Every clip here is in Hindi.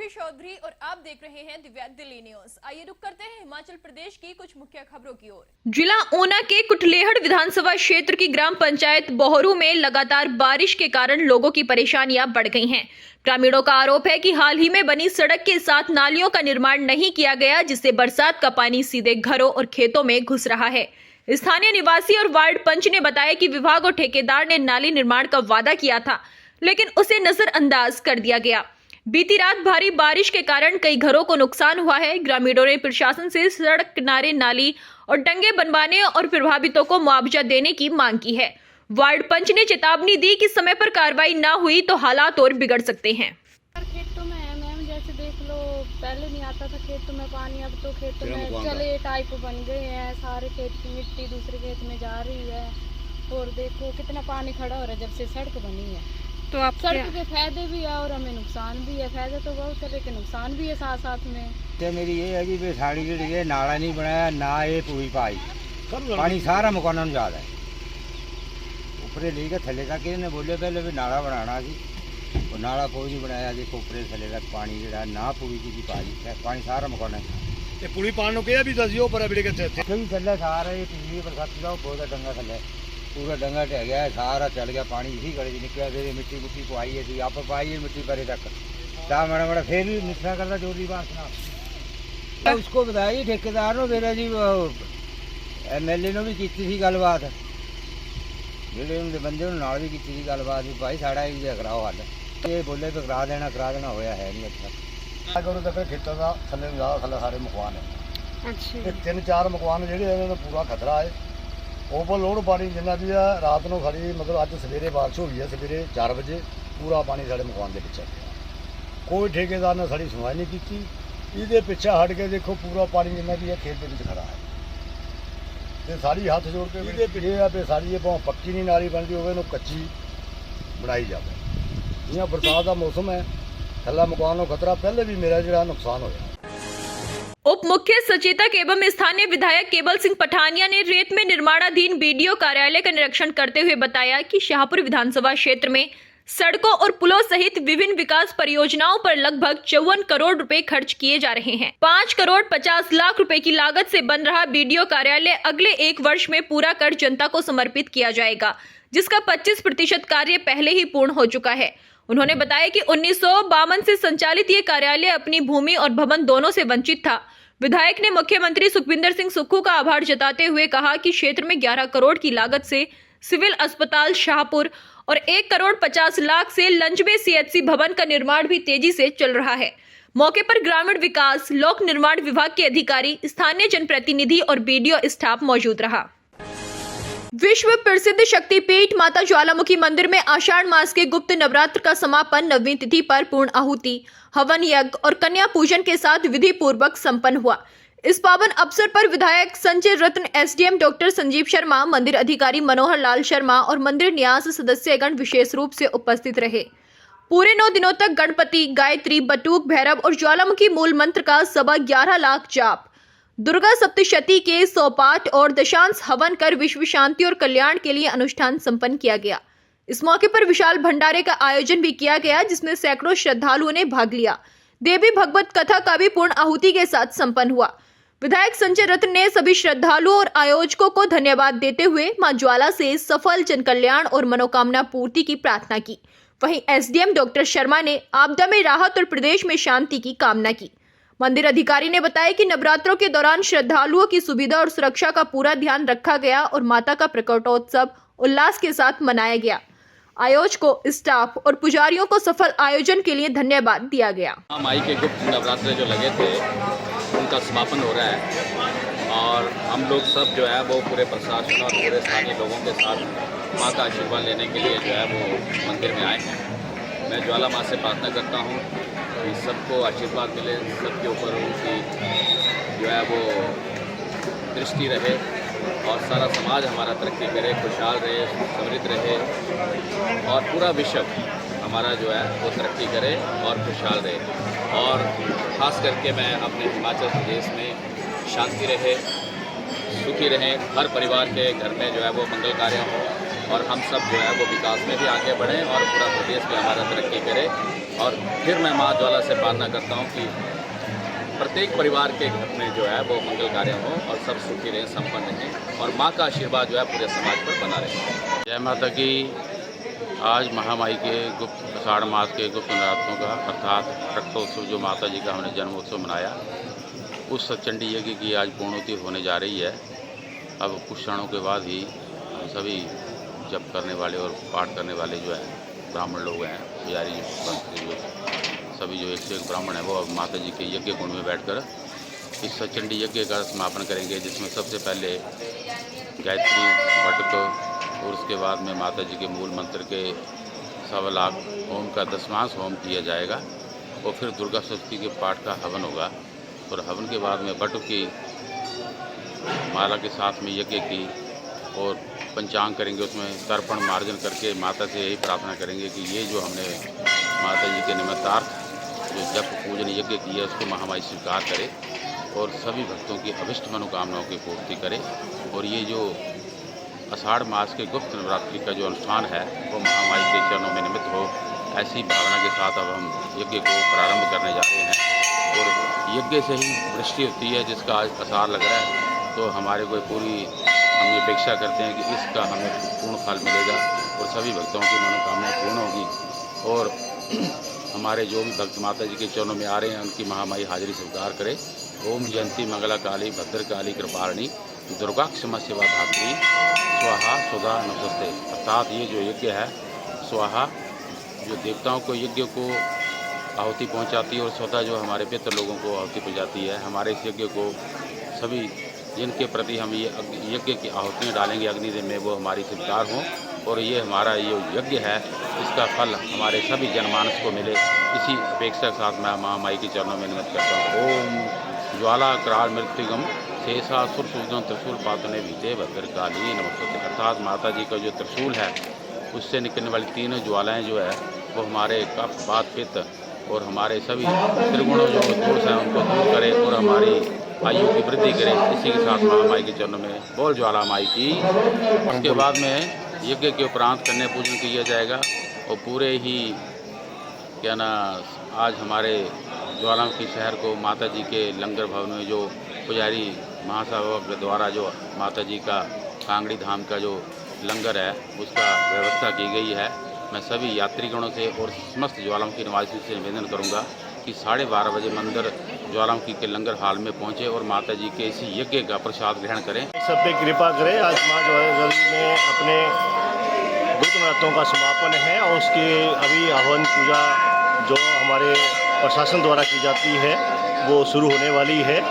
सुरभि चौधरी और आप देख रहे हैं दिव्या दिल्ली न्यूज। आइए रुक करते हैं हिमाचल प्रदेश की कुछ मुख्य खबरों की ओर। जिला ऊना के कुटलेहड़ विधानसभा क्षेत्र की ग्राम पंचायत बोहरू में लगातार बारिश के कारण लोगों की परेशानियां बढ़ गई हैं। ग्रामीणों का आरोप है कि हाल ही में बनी सड़क के साथ नालियों का निर्माण नहीं किया गया, जिससे बरसात का पानी सीधे घरों और खेतों में घुस रहा है। स्थानीय निवासी और वार्ड पंच ने बताया कि विभाग और ठेकेदार ने नाली निर्माण का वादा किया था, लेकिन उसे नजरअंदाज कर दिया गया। बीती रात भारी बारिश के कारण कई घरों को नुकसान हुआ है। ग्रामीणों ने प्रशासन से सड़क किनारे नाली और डंगे बनवाने और प्रभावितों को मुआवजा देने की मांग की है। वार्ड पंच ने चेतावनी दी कि समय पर कार्रवाई न हुई तो हालात और बिगड़ सकते हैं। खेतों में है मैम, जैसे देख लो, पहले नहीं आता था खेतों में पानी, अब तो खेतों में चले टाइप बन गए हैं। सारे खेत की मिट्टी दूसरे खेत में जा रही है और देखो कितना पानी खड़ा हो रहा है जब से सड़क बनी है। तो आप सड़क के फायदे भी है और हमें नुकसान भी है। फायदे तो बहुत है लेकिन नुकसान भी है साथ साथ में। तो मेरी ये है कि साड़ी जी नाला नहीं बनाया ना, ये पूरी पाई पानी सारा मकानों में ज्यादा है। ऊपरे लेकर थले तक इन्हें बोले पहले भी नाला बनाना सी, और नाला कोई नहीं बनाया। देखो ऊपरे थले तक पानी जो ना पूरी की पाई पानी सारा मकान है। पूरी पानी को भी दसियो पर अभी थले सारा ये पिछली बरसात का बहुत डंगा थले पूरा डंगा ढह गया है, सारा चल गया पानी इसी गले निकला। फिर मिट्टी मुट्टी को आई है, आप पाई है मिट्टी परे तक ता माड़ा माड़ा फिर भी निकला करता जोरी बात ना। उसको बताया ठेकेदार ने मेरा जी MLA ने भी की थी गलबात, जेडे उनके बंदे नाल भी की थी गलबात भी भाई साड़ा ये कराओ हल। ये बोले तो करा देना होया है नहीं। अच्छा करो तो फिर खेतों का थले थले सारे मकान है। अच्छा 3-4 मकान जो पूरा खतरा है। ओवरलोड पानी जिन्ना भी है रात को खड़ी, मतलब अज सवेरे बारिश हुई है, सवेरे 4 बजे पूरा पानी साढ़े मकान के पिछे गया। कोई ठेकेदार ने साड़ी सुनवाई नहीं की। ये पिछे हट के देखो पूरा पानी जिन्ना भी है खेत के खड़ा है। तो सारी हाथ जोड़ के ये है भी सारी भाव पक्की नहीं नाली बनती हो कच्ची बनाई जाए। जियां बरसात का मौसम है, थला मकान को खतरा। पहले भी मेरा जो नुकसान होया। उप मुख्य सचेतक एवं स्थानीय विधायक केवल सिंह पठानिया ने रेत में निर्माणाधीन BDO कार्यालय का निरीक्षण करते हुए बताया कि शाहपुर विधानसभा क्षेत्र में सड़कों और पुलों सहित विभिन्न विकास परियोजनाओं पर लगभग 54 करोड़ रुपए खर्च किए जा रहे हैं। 5 करोड़ 50 लाख रुपए की लागत से बन रहा BDO कार्यालय अगले 1 वर्ष में पूरा कर जनता को समर्पित किया जाएगा, जिसका 25% कार्य पहले ही पूर्ण हो चुका है। उन्होंने बताया कि 1952 से संचालित ये कार्यालय अपनी भूमि और भवन दोनों से वंचित था। विधायक ने मुख्यमंत्री सुखविंदर सिंह सुक्खू का आभार जताते हुए कहा कि क्षेत्र में 11 करोड़ की लागत से सिविल अस्पताल शाहपुर और 1 करोड़ 50 लाख से लंजबे CHC भवन का निर्माण भी तेजी से चल रहा है। मौके पर ग्रामीण विकास, लोक निर्माण विभाग के अधिकारी, स्थानीय जनप्रतिनिधि और BDO स्टाफ मौजूद रहा। विश्व प्रसिद्ध शक्तिपीठ माता ज्वालामुखी मंदिर में आषाढ़ मास के गुप्त नवरात्र का समापन 9वीं तिथि पर पूर्ण आहुति, हवन यज्ञ और कन्या पूजन के साथ विधि पूर्वक संपन्न हुआ। इस पावन अवसर पर विधायक संजय रत्न, SDM डॉक्टर संजीव शर्मा, मंदिर अधिकारी मनोहर लाल शर्मा और मंदिर न्यास सदस्यगण विशेष रूप से उपस्थित रहे। पूरे 9 दिनों तक गणपति, गायत्री, बटुक, भैरव और ज्वालामुखी मूल मंत्र का 11.25 लाख जाप, दुर्गा सप्तशती के 100 पाठ और दशांश हवन कर विश्व शांति और कल्याण के लिए अनुष्ठान संपन्न किया गया। इस मौके पर विशाल भंडारे का आयोजन भी किया गया, जिसमें सैकड़ों श्रद्धालुओं ने भाग लिया। देवी भगवत कथा का भी पूर्ण आहुति के साथ संपन्न हुआ। विधायक संजय रत्न ने सभी श्रद्धालुओं और आयोजकों को धन्यवाद देते हुए मां ज्वाला से सफल जन कल्याण और मनोकामना पूर्ति की प्रार्थना की। वहीं SDM डॉक्टर शर्मा ने आपदा में राहत और प्रदेश में शांति की कामना की। मंदिर अधिकारी ने बताया कि नवरात्रों के दौरान श्रद्धालुओं की सुविधा और सुरक्षा का पूरा ध्यान रखा गया और माता का प्रकटोत्सव उल्लास के साथ मनाया गया। आयोजकों, स्टाफ और पुजारियों को सफल आयोजन के लिए धन्यवाद दिया गया। माई के गुप्त नवरात्र जो लगे थे उनका समापन हो रहा है और हम लोग सब जो है वो पूरे प्रशासन और पूरे स्थानीय लोगों के साथ माँ का आशीर्वाद लेने के लिए जो है वो मंदिर में आए हैं। मैं ज्वाला माँ से प्रार्थना करता हूँ कि सबको आशीर्वाद मिले, सबके ऊपर उनकी जो है वो दृष्टि रहे और सारा समाज हमारा तरक्की करे, खुशहाल रहे, समृद्ध रहे और पूरा विश्व हमारा जो है वो तरक्की करे और खुशहाल रहे। और ख़ास करके मैं अपने हिमाचल प्रदेश में शांति रहे, सुखी रहें, हर परिवार के घर में जो है वो मंगल कार्य हो और हम सब जो है वो विकास में भी आगे बढ़ें और पूरा प्रदेश भी हमारा तरक्की करे। और फिर मैं माँ ज्वाला से प्रार्थना करता हूँ कि प्रत्येक परिवार के घर में जो है वो मंगल कार्य हो और सब सुखी रहें, संपन्न रहें और माँ का आशीर्वाद जो है पूरे समाज पर बना रहे। जय माता की। आज महामाई के गुप्त आषाढ़ मास के गुप्त नवरात्रों का अर्थात रक्तोत्सव जो माता जी का हमने जन्मोत्सव मनाया, उस चंडी यज्ञ की आज पूर्णोत्ति होने जा रही है। अब कुछ क्षणों के बाद ही हम सभी जप करने वाले और पाठ करने वाले जो है ब्राह्मण लोग हैं, पुजारी जो सभी जो 101 ब्राह्मण हैं, वो अब माता जी के यज्ञ कुंड में बैठकर इस चंडी यज्ञ का समापन करेंगे, जिसमें सबसे पहले गायत्री भटक और उसके बाद में माता जी के मूल मंत्र के 1.25 लाख होम का 10वांश होम किया जाएगा और फिर दुर्गा सप्तमी के पाठ का हवन होगा और हवन के बाद में बटुक की माला के साथ में यज्ञ की और पंचांग करेंगे, उसमें तर्पण मार्जन करके माता से यही प्रार्थना करेंगे कि ये जो हमने माता जी के निमित्तार्थ जो जप पूजन यज्ञ किया है उसको महामाई स्वीकार करे और सभी भक्तों की अभिष्ट मनोकामनाओं की पूर्ति करे। और ये जो आषाढ़ मास के गुप्त नवरात्रि का जो अनुष्ठान है वो महामाई के चरणों में निमित्त हो, ऐसी भावना के साथ अब हम यज्ञ को प्रारंभ करने जा रहे हैं। और यज्ञ से ही वृष्टि होती है, जिसका आज आसार लग रहा है, तो हमारे को पूरी हम ये अपेक्षा करते हैं कि इसका हमें पूर्ण फल मिलेगा और सभी भक्तों की मनोकामना पूर्ण होगी और हमारे जो भी भक्त माता जी के चरणों में आ रहे हैं उनकी महामाई हाजिरी स्वीकार करे। ओम जयंती मंगला काली भद्रकाली कृपालिनी दुर्गा क्षमा सेवा धात्री स्वाहा सुधा नमस्ते। अर्थात ये जो यज्ञ है स्वाहा जो देवताओं को यज्ञ को आहुति पहुंचाती है और स्वतः जो हमारे पितृ लोगों को आहुति पहुंचाती है। हमारे इस यज्ञ को सभी जिनके प्रति हम ये यज्ञ की आहुतियाँ डालेंगे अग्निदेव में, वो हमारी स्वीकार हों और ये हमारा ये यज्ञ है इसका फल हमारे सभी जनमानस को मिले। इसी अपेक्षा के साथ मैं महामाई के चरणों में नमस्कार करता हूँ। ओम ज्वाला कराल मृत्युगम शेषा सुरसूदन त्रिशूल पातने भीते भद्रकाली नमस्ते। अर्थात माता जी का जो त्रिशूल है उससे निकलने वाली तीनों ज्वालाएँ जो है वो हमारे कफ बात पित्त और हमारे सभी त्रिगुणों जो दोष हैं उनको दूर करे और हमारी आयु की वृद्धि करें। इसी के साथ महामाई के चरणों में बोल ज्वाला माई की। उसके बाद में यज्ञ के उपरांत कन्या पूजन किया जाएगा और पूरे ही क्या ना आज हमारे ज्वालामुखी शहर को माता जी के लंगर भवन में जो पुजारी महासाहब के द्वारा जो माता जी का कांगड़ी धाम का जो लंगर है उसका व्यवस्था की गई है। मैं सभी यात्रीगणों से और समस्त ज्वालामुखी निवासियों से निवेदन करूंगा कि 12:30 बजे मंदिर ज्वालामुखी के लंगर हाल में पहुंचे और माता जी के इसी यज्ञ का प्रसाद ग्रहण करें। सब पे कृपा करें। आज माँ जो है जल्दी में अपने गुप्त नवरात्रों का समापन है और उसकी अभी आह्वान पूजा जो हमारे प्रशासन द्वारा की जाती है वो शुरू होने वाली है।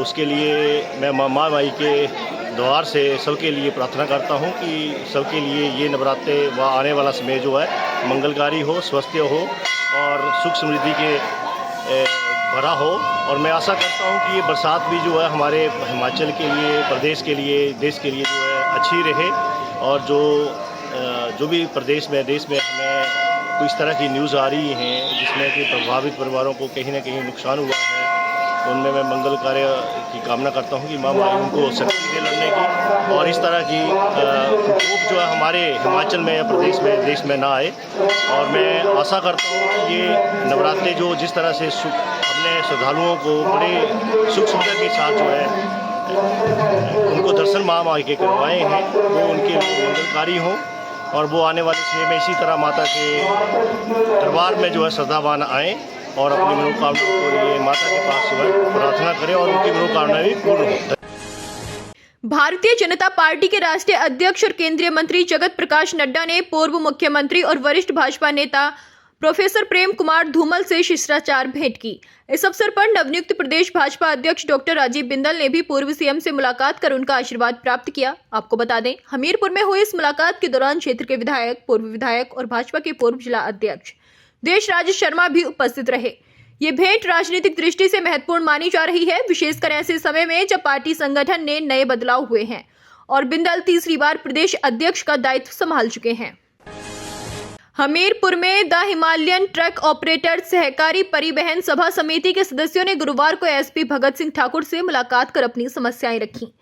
उसके लिए मैं माँ माई के द्वार से सबके लिए प्रार्थना करता हूँ कि सबके लिए ये नवरात्रे व आने वाला समय जो है मंगलकारी हो, स्वस्थ हो और सुख समृद्धि के भरा हो। और मैं आशा करता हूँ कि ये बरसात भी जो है हमारे हिमाचल के लिए, प्रदेश के लिए, देश के लिए जो है अच्छी रहे और जो भी प्रदेश में, देश में हमें कुछ तरह की न्यूज़ आ रही हैं जिसमें कि प्रभावित परिवारों को कहीं ना कहीं नुकसान हुआ है, उनमें मैं मंगल कार्य की कामना करता हूँ कि माँ माई उनको शक्ति दे लड़ने की और इस तरह की प्रकोप जो है हमारे हिमाचल में या प्रदेश में, देश में ना आए। और मैं आशा करता हूँ कि ये नवरात्रे जो जिस तरह से अपने श्रद्धालुओं को बड़े सुख सुविधा के साथ जो है उनको दर्शन माँ माई के करवाए हैं वो उनके लिए मंगलकारी हों और वो आने वाले समय में इसी तरह माता के दरबार में जो है श्रद्धावान आएँ और अपनी मनोकामना को लिए माता के पास जो है प्रार्थना करें और उनकी मनोकामना भी पूर्ण हो। भारतीय जनता पार्टी के राष्ट्रीय अध्यक्ष और केंद्रीय मंत्री जगत प्रकाश नड्डा ने पूर्व मुख्यमंत्री और वरिष्ठ भाजपा नेता प्रोफेसर प्रेम कुमार धूमल से शिष्टाचार भेंट की। इस अवसर पर नवनियुक्त प्रदेश भाजपा अध्यक्ष डॉक्टर राजीव बिंदल ने भी पूर्व सीएम से मुलाकात कर उनका आशीर्वाद प्राप्त किया। आपको बता दें, हमीरपुर में हुई इस मुलाकात के दौरान क्षेत्र के विधायक, पूर्व विधायक और भाजपा के पूर्व जिला अध्यक्ष देशराज शर्मा भी उपस्थित रहे। ये भेंट राजनीतिक दृष्टि से महत्वपूर्ण मानी जा रही है, विशेषकर ऐसे समय में जब पार्टी संगठन ने नए बदलाव हुए हैं और बिंदल तीसरी बार प्रदेश अध्यक्ष का दायित्व संभाल चुके हैं। हमीरपुर में द हिमालयन ट्रक ऑपरेटर सहकारी परिवहन सभा समिति के सदस्यों ने गुरुवार को एसपी भगत सिंह ठाकुर से मुलाकात कर अपनी समस्याएं रखी।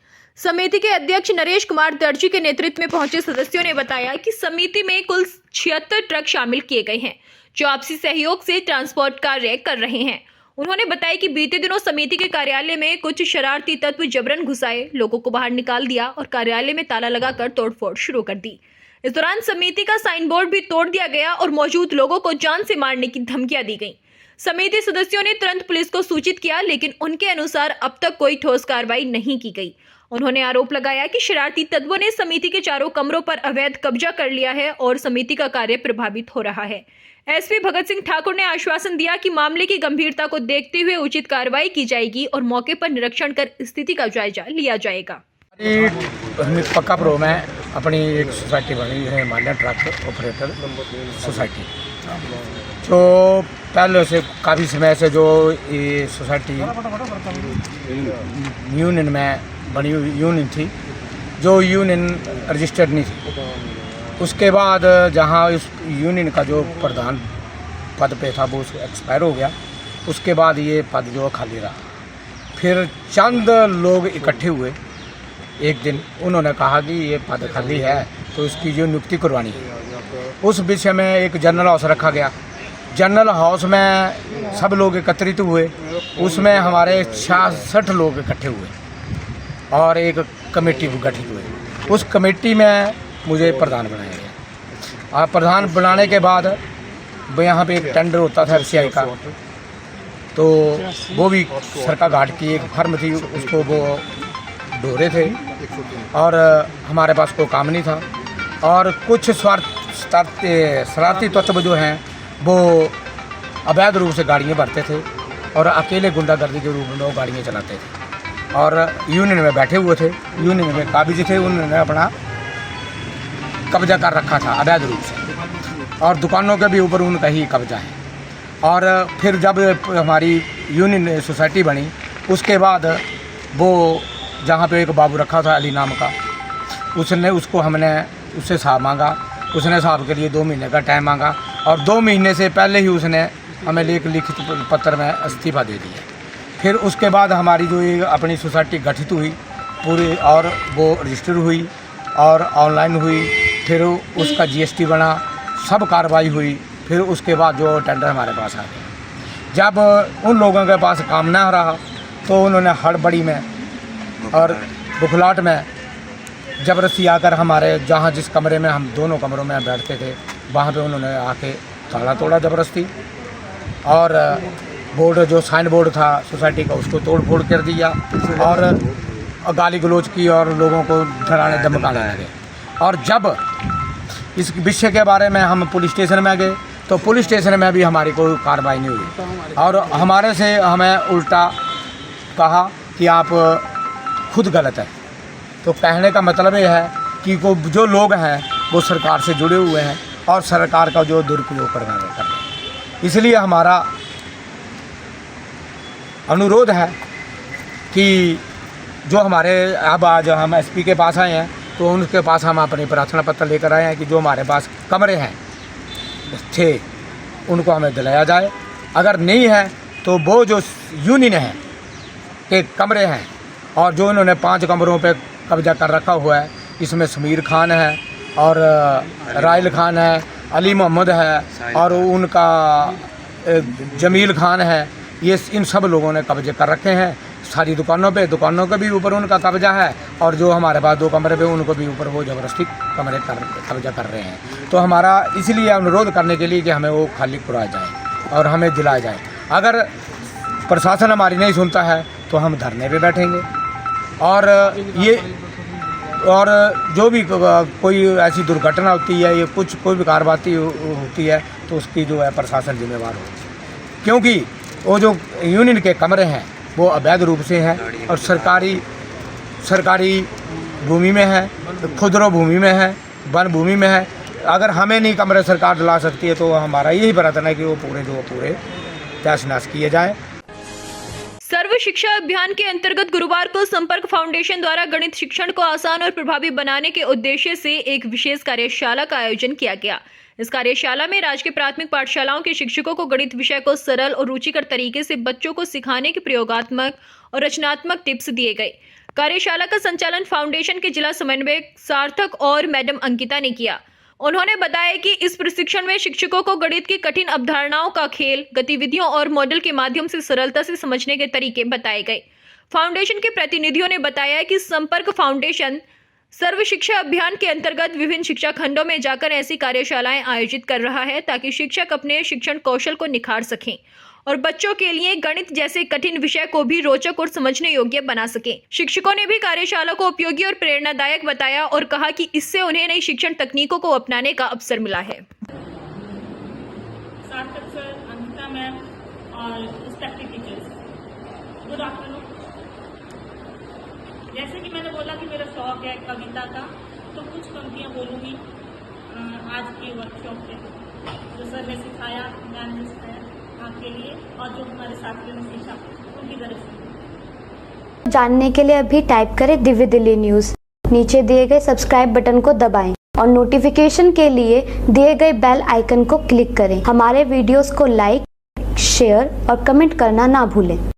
समिति के अध्यक्ष नरेश कुमार दर्जी के नेतृत्व में पहुंचे सदस्यों ने बताया कि समिति में कुल 76 ट्रक शामिल किए गए हैं जो आपसी सहयोग से ट्रांसपोर्ट कार्य कर रहे हैं। उन्होंने बताया कि बीते दिनों समिति के कार्यालय में कुछ शरारती तत्व जबरन घुसाए, लोगों को बाहर निकाल दिया और कार्यालय में ताला लगाकर तोड़फोड़ शुरू कर दी। इस दौरान समिति का साइन बोर्ड भी तोड़ दिया गया और मौजूद लोगों को जान से मारने की धमकियां दी गईं। समिति सदस्यों ने तुरंत पुलिस को सूचित किया, लेकिन उनके अनुसार अब तक कोई ठोस कार्रवाई नहीं की गई। उन्होंने आरोप लगाया कि शरारती तत्वों ने समिति के चारों कमरों पर अवैध कब्जा कर लिया है और समिति का कार्य प्रभावित हो रहा है। एसपी भगत सिंह ठाकुर ने आश्वासन दिया कि मामले की गंभीरता को देखते हुए उचित कार्रवाई की जाएगी और मौके पर निरीक्षण कर स्थिति का जायजा लिया जाएगा। पक्कापुर में अपनी एक सोसाइटी बनी है, हिमालयन ट्रक ऑपरेटर सोसाइटी, जो पहले से काफ़ी समय से जो ये सोसाइटी यूनियन में बनी यूनियन थी, जो यूनियन रजिस्टर्ड नहीं थी। उसके बाद जहाँ इस यूनियन का जो प्रधान पद पे था वो एक्सपायर हो गया, उसके बाद ये पद जो खाली रहा। फिर चंद लोग इकट्ठे हुए एक दिन, उन्होंने कहा कि ये पद खाली है तो इसकी जो नियुक्ति करवानी है। उस विषय में एक जनरल हाउस रखा गया। जनरल हाउस में सब लोग एकत्रित हुए, उसमें हमारे 66 लोग इकट्ठे हुए और एक कमेटी गठित हुई। उस कमेटी में मुझे प्रधान बनाया गया और प्रधान बनाने के बाद यहाँ पे एक टेंडर होता था FCI का, तो वो भी सरका घाट की एक फर्म थी, उसको वो ढोरे थे और हमारे पास कोई काम नहीं था। और कुछ शरारती तत्व जो हैं वो अवैध रूप से गाड़ियाँ भरते थे और अकेले गुंडागर्दी के रूप में वो गाड़ियाँ चलाते थे और यूनियन में बैठे हुए थे, यूनियन में काबिज थे, उन्होंने अपना कब्जा कर रखा था अवैध रूप से और दुकानों के भी ऊपर उनका ही कब्जा है। और फिर जब हमारी यूनियन सोसाइटी बनी, उसके बाद वो जहाँ पे एक बाबू रखा था अली नाम का, हमने उससे साहब मांगा, उसने साहब के लिए 2 महीने का टाइम मांगा और 2 महीने से पहले ही उसने हमें एक लिखित पत्र में इस्तीफा दे दिया। फिर उसके बाद हमारी जो ये अपनी सोसाइटी गठित हुई पूरी और वो रजिस्टर हुई और ऑनलाइन हुई, फिर उसका GST बना, सब कार्रवाई हुई। फिर उसके बाद जो टेंडर हमारे पास आ गया। जब उन लोगों के पास काम ना रहा तो उन्होंने हड़बड़ी में और बुखलाहट में ज़बरदस्ती आकर हमारे जहाँ जिस कमरे में हम दोनों कमरों में बैठते थे वहाँ पे उन्होंने आके ताला तोड़ा ज़बरदस्ती और बोर्ड जो साइन बोर्ड था सोसाइटी का उसको तोड़ फोड़ कर दिया और गाली गलौज की और लोगों को डराने धमकाने लगे। और जब इस विषय के बारे में हम पुलिस स्टेशन में गए तो पुलिस स्टेशन में भी हमारी कोई कार्रवाई नहीं हुई और हमारे से हमें उल्टा कहा कि आप खुद गलत है। तो कहने का मतलब ये है कि जो लोग हैं वो सरकार से जुड़े हुए हैं और सरकार का जो दुरुपयोग कर रहे हैं। इसलिए हमारा अनुरोध है कि जो हमारे अब आज हम SP के पास आए हैं तो उनके पास हम अपनी प्रार्थना पत्र लेकर आए हैं कि जो हमारे पास कमरे हैं थे उनको हमें दिलाया जाए। अगर नहीं है तो वो जो यूनियन है के कमरे हैं और जो इन्होंने 5 कमरों पे कब्जा कर रखा हुआ है, इसमें समीर खान है और राइल खान है, अली मोहम्मद है और उनका जमील खान है, ये इन सब लोगों ने कब्जे कर रखे हैं सारी दुकानों के भी ऊपर उनका कब्जा है और जो हमारे पास 2 कमरे पे उनको भी ऊपर वो ज़बरदस्ती कब्जा कर रहे हैं। तो हमारा इसलिए अनुरोध करने के लिए कि हमें वो खाली कराया जाए और हमें दिलाया जाए। अगर प्रशासन हमारी नहीं सुनता है तो हम धरने पे बैठेंगे और जो भी कोई ऐसी दुर्घटना होती है या कोई भी कार्रवाई होती है तो उसकी जो है प्रशासन जिम्मेवार हो, क्योंकि वो जो यूनियन के कमरे हैं वो अवैध रूप से हैं और सरकारी भूमि में है, खुदरो भूमि में है, वन भूमि में है। अगर हमें नहीं कमरे सरकार दिला सकती है तो हमारा यही प्रयत्न है कि वो पूरे तहस नहस किए जाएँ। सर्व शिक्षा अभियान के अंतर्गत गुरुवार को संपर्क फाउंडेशन द्वारा गणित शिक्षण को आसान और प्रभावी बनाने के उद्देश्य से एक विशेष कार्यशाला का आयोजन किया गया। इस कार्यशाला में राजकीय प्राथमिक पाठशालाओं के शिक्षकों को गणित विषय को सरल और रुचिकर तरीके से बच्चों को सिखाने के प्रयोगात्मक और रचनात्मक टिप्स दिए गए। कार्यशाला का संचालन फाउंडेशन के जिला समन्वयक सार्थक और मैडम अंकिता ने किया। उन्होंने बताया कि इस प्रशिक्षण में शिक्षकों को गणित की कठिन अवधारणाओं का खेल, गतिविधियों और मॉडल के माध्यम से सरलता से समझने के तरीके बताए गए। फाउंडेशन के प्रतिनिधियों ने बताया कि संपर्क फाउंडेशन सर्व शिक्षा अभियान के अंतर्गत विभिन्न शिक्षा खंडों में जाकर ऐसी कार्यशालाएं आयोजित कर रहा है ताकि शिक्षक अपने शिक्षण कौशल को निखार सकें और बच्चों के लिए गणित जैसे कठिन विषय को भी रोचक और समझने योग्य बना सकें। शिक्षकों ने भी कार्यशाला को उपयोगी और प्रेरणादायक बताया और कहा कि इससे उन्हें नई शिक्षण तकनीकों को अपनाने का अवसर मिला है। सार्थक सर, अंकिता मैम और रिस्पेक्टेड टीचर्स, गुड आफ्टरनून। जैसे कि मैंने बोला कि मेरा शौक है कविता का, तो कुछ पंक्तियाँ बोलूँगी आज की वर्कशॉप पे, जो सर ने सिखाया, मैम ने सिखाया आपके लिए और जो हमारे साथियों ने सीखा उनकी तरफ से। जानने के लिए अभी टाइप करें दिव्य दिल्ली न्यूज़, नीचे दिए गए सब्सक्राइब बटन को दबाएं और नोटिफिकेशन के लिए दिए गए बेल आइकन को क्लिक करें। हमारे वीडियोस को लाइक, शेयर और कमेंट करना ना भूलें।